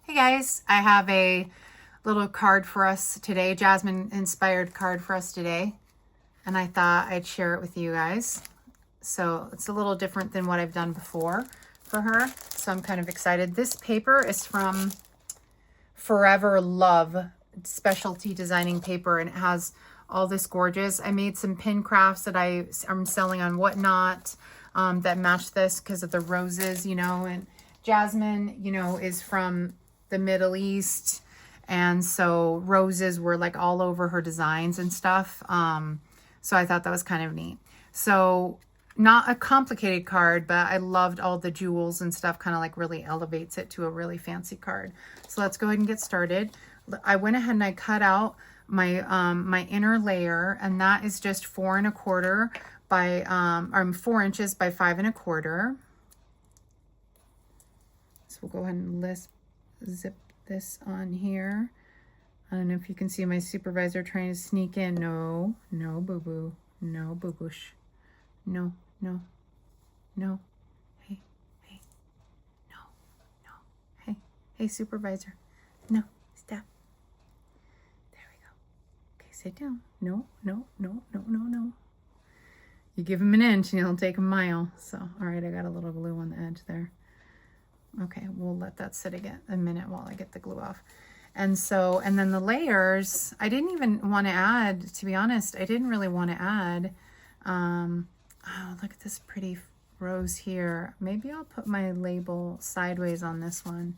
Hey guys, I have a little card for us today, Jasmine-Inspired Card for us today, and I thought I'd share it with you guys. So it's a little different than what I've done before for her, so I'm kind of excited. This paper is from Forever Love specialty designing paper, and it has all this gorgeous. I made some pin crafts that I'm selling on Whatnot that match this because of the roses, and Jasmine, is from the Middle East, and so roses were like all over her designs and stuff. So I thought that was kind of neat. So not a complicated card, but I loved all the jewels and stuff, kind of like really elevates it to a really fancy card. So let's go ahead and get started. I went ahead and I cut out my my inner layer, and that is just 4 1/4 by 4 inches by 5 1/4. So we'll go ahead and zip this on here. I don't know if you can see my supervisor trying to sneak in. No, boo-boo. No, boo-boosh. No. Hey. No. Hey, supervisor. No, stop. There we go. Okay, sit down. No. You give him an inch and he'll take a mile. So, all right, I got a little glue on the edge there. Okay, we'll let that sit again a minute while I get the glue off. And then the layers, I didn't even want to add, to be honest, I didn't really want to add. Oh, look at this pretty rose here. Maybe I'll put my label sideways on this one.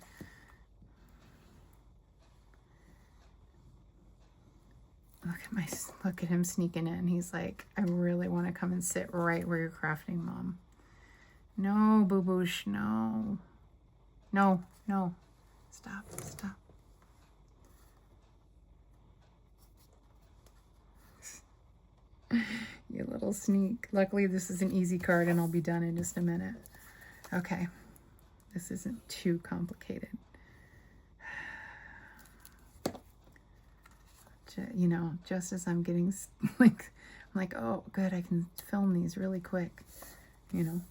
Look at him sneaking in. He's like, I really want to come and sit right where you're crafting, Mom. No, boo-boosh, no. No. Stop. You little sneak. Luckily, this is an easy card and I'll be done in just a minute. Okay. This isn't too complicated. Just as I'm getting I'm like, oh, good, I can film these really quick, All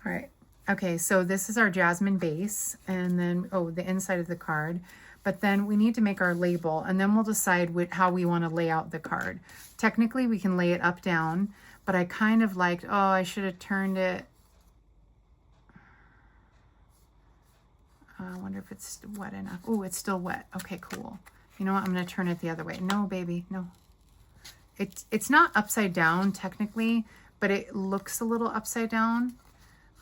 right. Okay, so this is our Jasmine base, and then, the inside of the card. But then we need to make our label, and then we'll decide how we want to lay out the card. Technically, we can lay it up, down, but I kind of liked, I should have turned it. I wonder if it's wet enough. Oh, it's still wet. Okay, cool. You know what? I'm going to turn it the other way. No, baby, no. It's not upside down, technically, but it looks a little upside down.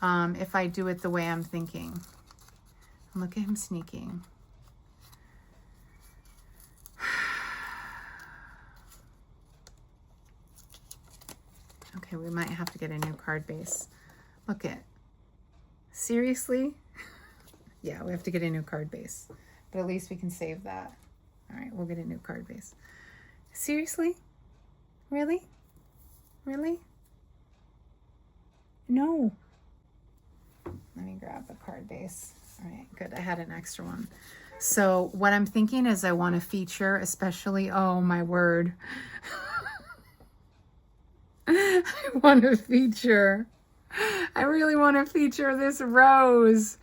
If I do it the way I'm thinking. Look at him sneaking. Okay, we might have to get a new card base. Look at. Seriously? Yeah, we have to get a new card base. But at least we can save that. All right, we'll get a new card base. Seriously? Really? No. Let me grab a card base. All right, good. I had an extra one. So what I'm thinking is I want to feature, especially, oh my word. I really want to feature this rose.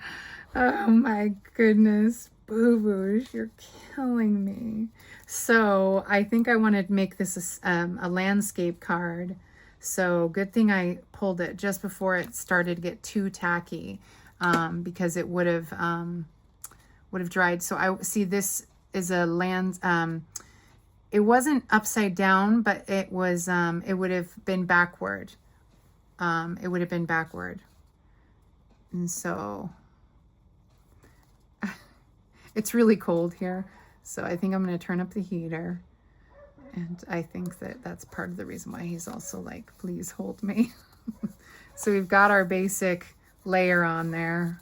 Oh my goodness. Boo-boosh, you're killing me. So I think I want to make this a landscape card. So good thing I pulled it just before it started to get too tacky, because it would have dried. So I see this is a land. It wasn't upside down, but it was. It would have been backward. And so it's really cold here. So I think I'm going to turn up the heater. And I think that's part of the reason why he's also like, please hold me. So we've got our basic layer on there.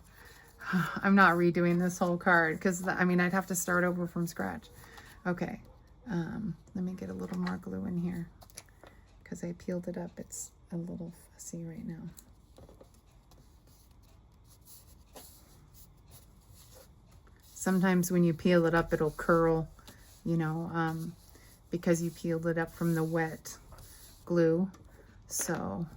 I'm not redoing this whole card because, I'd have to start over from scratch. Okay. Let me get a little more glue in here because I peeled it up. It's a little fussy right now. Sometimes when you peel it up, it'll curl, because you peeled it up from the wet glue. So,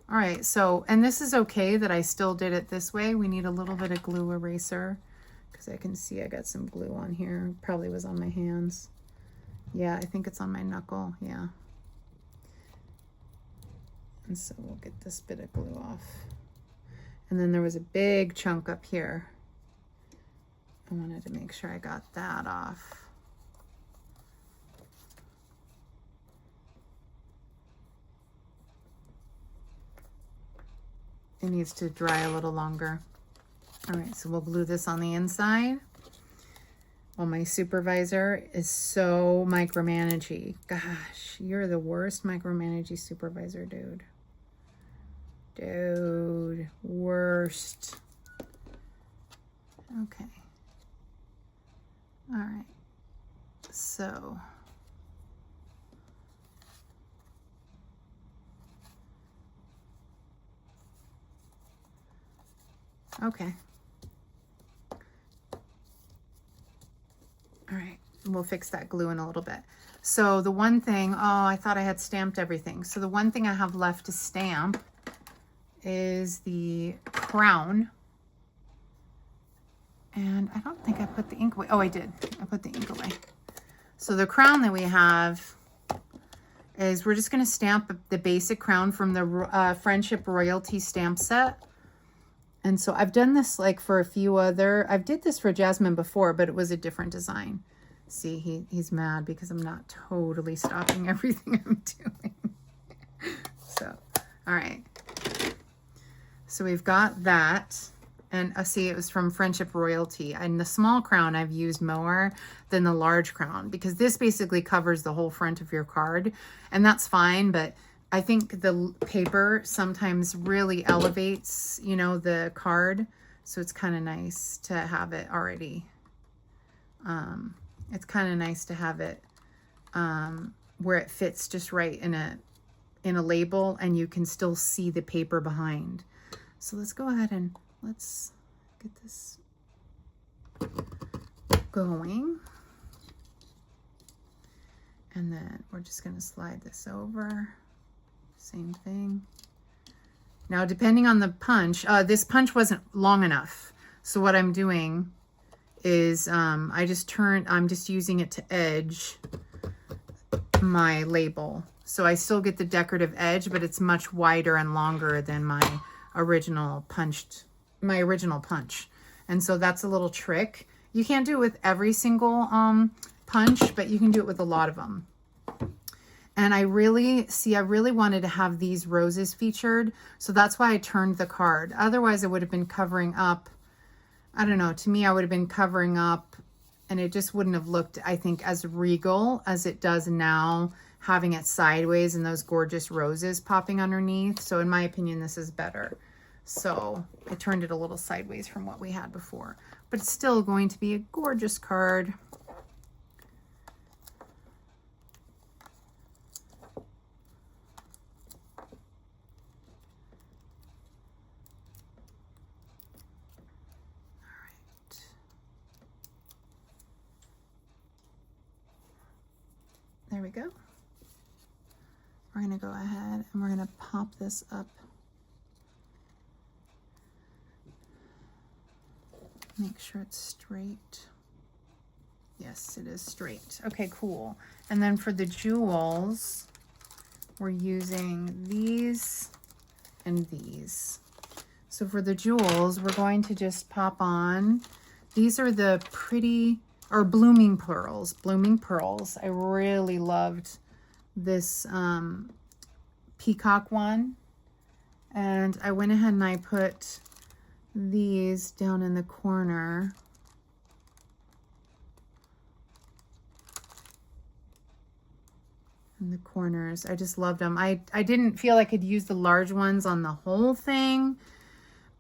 all right. So, and this is okay that I still did it this way. We need a little bit of glue eraser because I can see I got some glue on here. Probably was on my hands. Yeah, I think it's on my knuckle. Yeah. And so we'll get this bit of glue off. And then there was a big chunk up here. I wanted to make sure I got that off. It needs to dry a little longer. All right, so we'll glue this on the inside. Well, my supervisor is so micromanagey. Gosh, you're the worst micromanagey supervisor, dude. Dude, worst. Okay. All right. So okay. All right, we'll fix that glue in a little bit. So the one thing, oh, I thought I had stamped everything. So the one thing I have left to stamp is the crown. And I don't think I put the ink away. Oh, I did. I put the ink away. So the crown that we have is, we're just going to stamp the basic crown from the Friendship Royalty stamp set. And so I've done this like for a few other, I've did this for Jasmine before, but it was a different design. See, he's mad because I'm not totally stopping everything I'm doing. So, all right. So we've got that. And see, it was from Friendship Royalty. And the small crown I've used more than the large crown, because this basically covers the whole front of your card. And that's fine, but I think the paper sometimes really elevates, you know, the card. So it's kind of nice to have it already. It's kind of nice to have it where it fits just right in a label, and you can still see the paper behind. So let's go ahead and let's get this going. And then we're just going to slide this over. Same thing. Now, depending on the punch, this punch wasn't long enough. So what I'm doing is I'm just using it to edge my label. So I still get the decorative edge, but it's much wider and longer than my original punch. And so that's a little trick. You can't do it with every single punch, but you can do it with a lot of them. And I really wanted to have these roses featured. So that's why I turned the card. Otherwise, I would have been covering up. I don't know. To me, I would have been covering up, and it just wouldn't have looked, I think, as regal as it does now, having it sideways and those gorgeous roses popping underneath. So in my opinion, this is better. So I turned it a little sideways from what we had before. But it's still going to be a gorgeous card. There we go. We're going to go ahead and we're going to pop this up. Make sure it's straight. Yes, it is straight. Okay, cool. And then for the jewels, we're using these and these. So for the jewels, we're going to just pop on. These are the pretty, or blooming pearls. Blooming pearls. I really loved this peacock one. And I went ahead and I put these down in the corner. In the corners. I just loved them. I didn't feel I could use the large ones on the whole thing,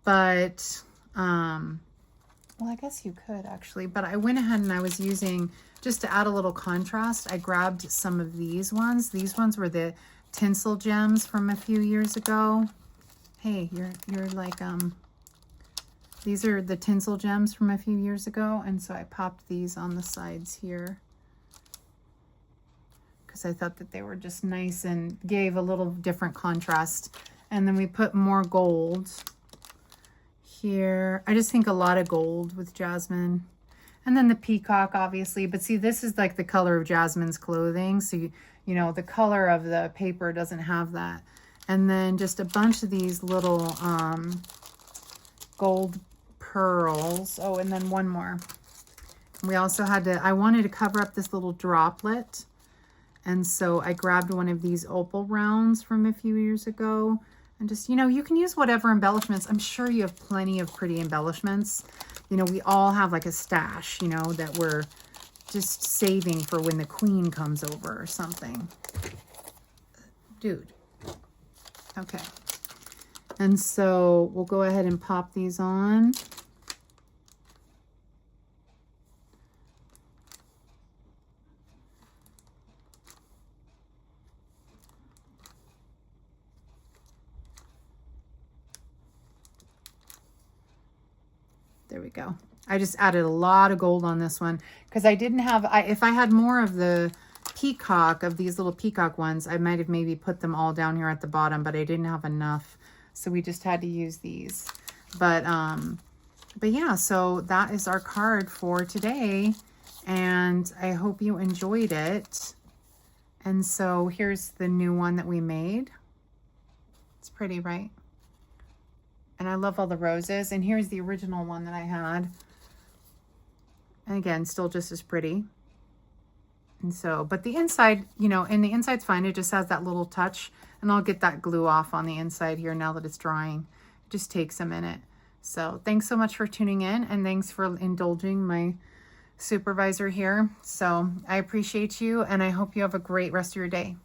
but well, I guess you could actually, but I went ahead and I was using, just to add a little contrast, I grabbed some of these ones. These ones were the tinsel gems from a few years ago. Hey, you're like, these are the tinsel gems from a few years ago. And so I popped these on the sides here because I thought that they were just nice and gave a little different contrast. And then we put more gold here. I just think a lot of gold with Jasmine. And then the peacock, obviously. But see, this is like the color of Jasmine's clothing. So, you know, the color of the paper doesn't have that. And then just a bunch of these little gold pearls. Oh, and then one more. We also had to, I wanted to cover up this little droplet. And so I grabbed one of these opal rounds from a few years ago. And just, you know, you can use whatever embellishments. I'm sure you have plenty of pretty embellishments. You know, we all have like a stash, you know, that we're just saving for when the queen comes over or something. Dude. Okay. And so we'll go ahead and pop these on. There we go. I just added a lot of gold on this one because I didn't have, if I had more of the peacock, of these little peacock ones, I might have maybe put them all down here at the bottom, but I didn't have enough. So we just had to use these. But yeah, so that is our card for today. And I hope you enjoyed it. And so here's the new one that we made. It's pretty, right? And I love all the roses. And here's the original one that I had. And again, still just as pretty. And so, but the inside, you know, and the inside's fine. It just has that little touch. And I'll get that glue off on the inside here now that it's drying. It just takes a minute. So thanks so much for tuning in. And thanks for indulging my supervisor here. So I appreciate you. And I hope you have a great rest of your day.